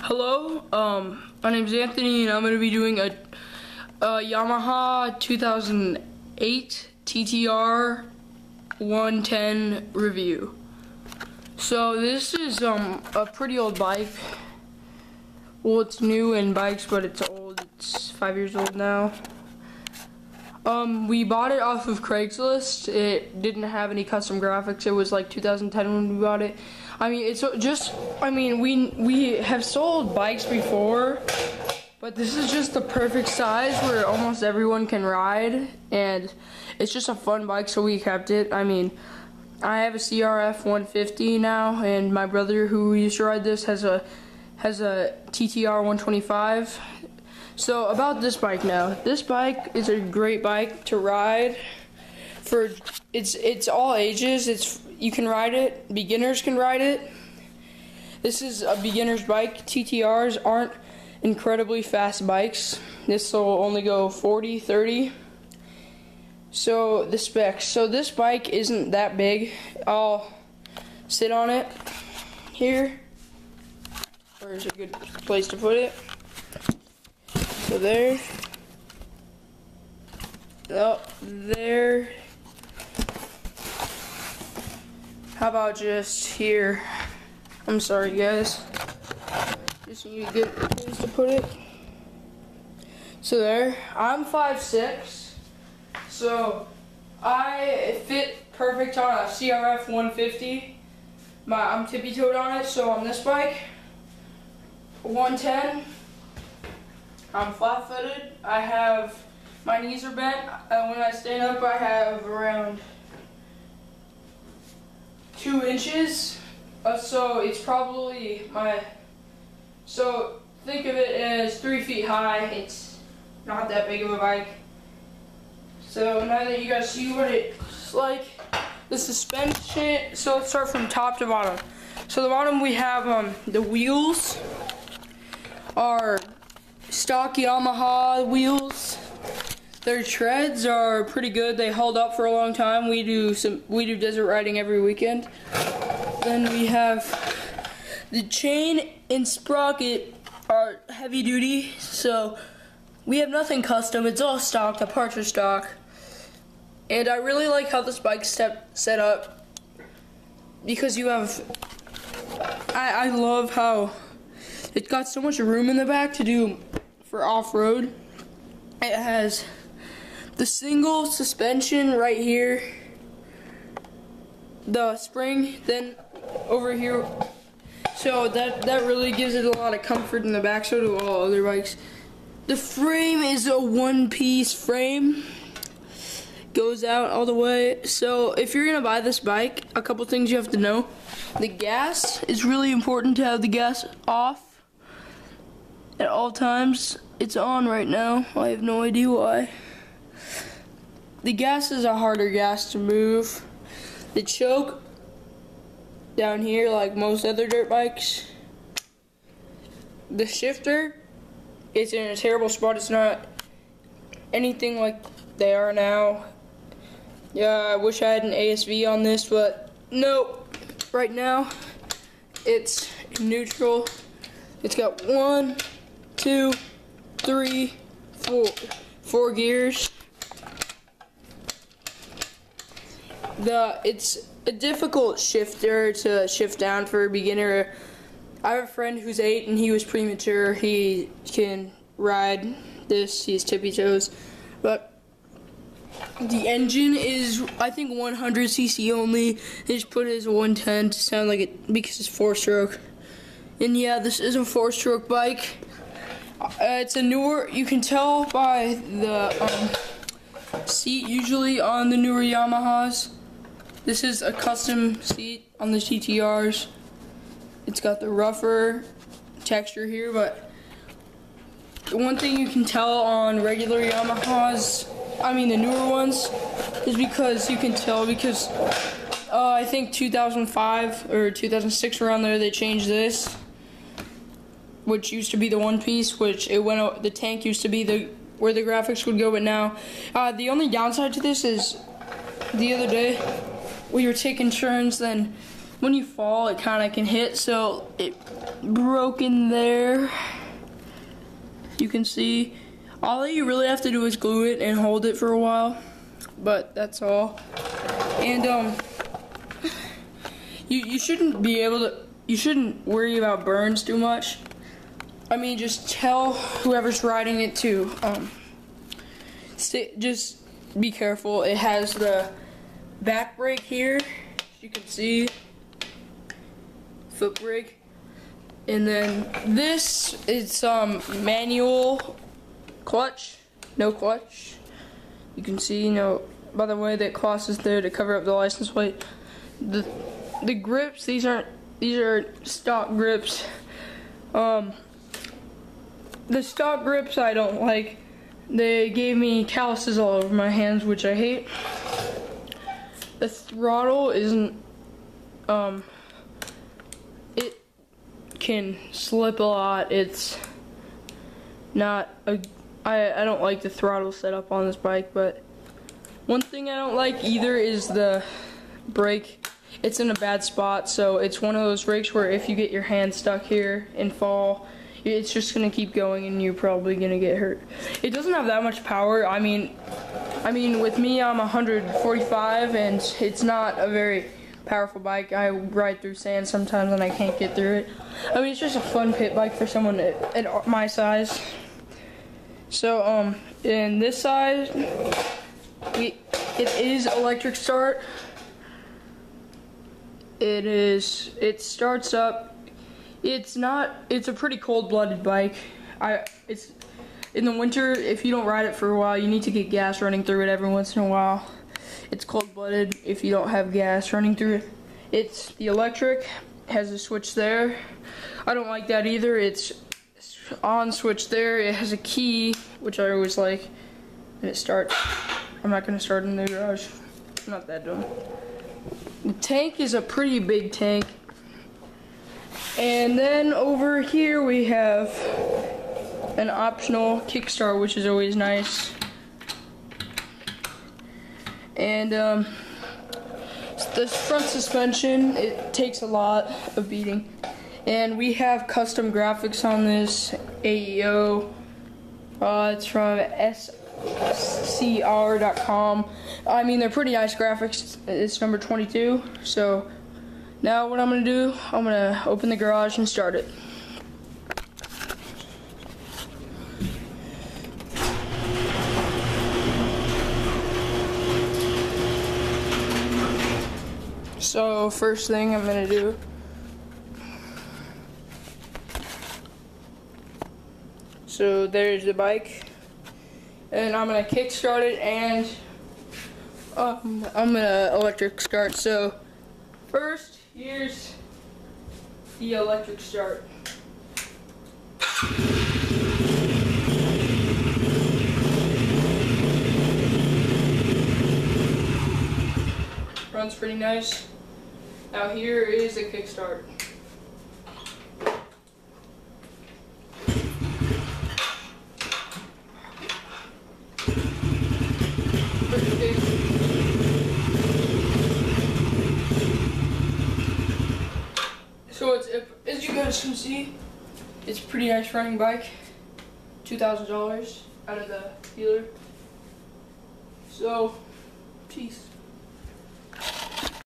Hello, my name's Anthony, and I'm going to be doing a Yamaha 2008 TTR-110 review. So this is a pretty old bike. Well, it's new in bikes, but it's old. It's 5 years old now. We bought it off of Craigslist. It didn't have any custom graphics. It was like 2010 when we bought it. I mean, it's just, we have sold bikes before, but this is just the perfect size where almost everyone can ride, and it's just a fun bike, so we kept it. I mean, I have a CRF-150 now, and my brother who used to ride this has a TTR-125. So about this bike now. This bike is a great bike to ride. It's all ages. You can ride it. Beginners can ride it. This is a beginner's bike. TTRs aren't incredibly fast bikes. This will only go 40, 30. So the specs. So this bike isn't that big. I'll sit on it here. Where's a good place to put it? So there. Oh, there. How about just here? I'm sorry, guys. Just need a good place to put it. So there. I'm 5'6", so I fit perfect on a CRF-150. I'm tippy-toed on it, so on this bike, 110. I'm flat-footed. I have, my knees are bent, and when I stand up I have around 2 inches. So it's probably so think of it as 3 feet high. It's not that big of a bike. So now that you guys see what it's like, the suspension, so let's start from top to bottom. So the bottom we have the wheels are stock Yamaha wheels. Their treads are pretty good. They hold up for a long time. We do desert riding every weekend. Then we have the chain and sprocket are heavy duty, so we have nothing custom. It's all stock. The parts are stock. And I really like how this bike's set up, because you have, I love how it got so much room in the back to do for off-road. It has the single suspension right here, the spring, then over here. So that really gives it a lot of comfort in the back, so do all other bikes. The frame is a one-piece frame. Goes out all the way. So if you're gonna buy this bike, a couple things you have to know. The gas is really important to have the gas off at all times. It's on right now. I have no idea why. The gas is a harder gas to move. The choke down here, like most other dirt bikes. The shifter, it's in a terrible spot. It's not anything like they are now. Yeah, I wish I had an ASV on this, but nope. Right now, it's neutral. It's got 1, 2, 3, 4 gears. It's a difficult shifter to shift down for a beginner. I have a friend who's 8 and he was premature. He can ride this. He's tippy toes, but the engine is, I think, 100cc only. They just put it as a 110 to sound like it, because it's 4-stroke. And yeah, this is a 4-stroke bike. It's a newer, you can tell by the seat usually on the newer Yamahas. This is a custom seat on the TTRs. It's got the rougher texture here, but the one thing you can tell on regular Yamahas, the newer ones, is because you can tell because I think 2005 or 2006 around there they changed this, which used to be the one piece, which the tank used to be where the graphics would go, but now the only downside to this is the other day we were taking turns, then when you fall, it kind of can hit, so it broke in there. You can see. All that you really have to do is glue it and hold it for a while, but that's all. And you shouldn't be able to. You shouldn't worry about burns too much. I mean, just tell whoever's riding it to just be careful. It has the back brake here, as you can see, foot brake, and then this is manual clutch, no clutch. You can see, you know, by the way that cloth is there to cover up the license plate. The grips, these are stock grips. The stock grips I don't like. They gave me calluses all over my hands, which I hate. The throttle isn't, it can slip a lot. It's not a, I don't like the throttle setup on this bike, but one thing I don't like either is the brake. It's in a bad spot, so it's one of those brakes where if you get your hand stuck here and fall, it's just gonna keep going and you're probably gonna get hurt. It doesn't have that much power. I mean with me, I'm 145 and it's not a very powerful bike. I ride through sand sometimes and I can't get through it. I mean, it's just a fun pit bike for someone at my size. So in this size, it is electric start. It starts up. It's a pretty cold-blooded bike. It's in the winter, if you don't ride it for a while, you need to get gas running through it every once in a while. It's cold-blooded if you don't have gas running through it. It's the electric, has a switch there. I don't like that either. It's on switch there. It has a key, which I always like, and it starts. I'm not gonna start in the garage. I'm not that dumb. The tank is a pretty big tank. And then over here we have an optional kickstart, which is always nice. And this front suspension, it takes a lot of beating. And we have custom graphics on this AEO. It's from scr.com. I mean, they're pretty nice graphics. It's number 22. So now what I'm gonna do, I'm gonna open the garage and start it. So first thing I'm gonna do, so there's the bike, and I'm gonna kick start it, and I'm gonna electric start. So first, here's the electric start. Runs pretty nice. Now here is the kickstart. So as you guys can see, it's a pretty nice running bike. $2,000 out of the dealer. So, peace.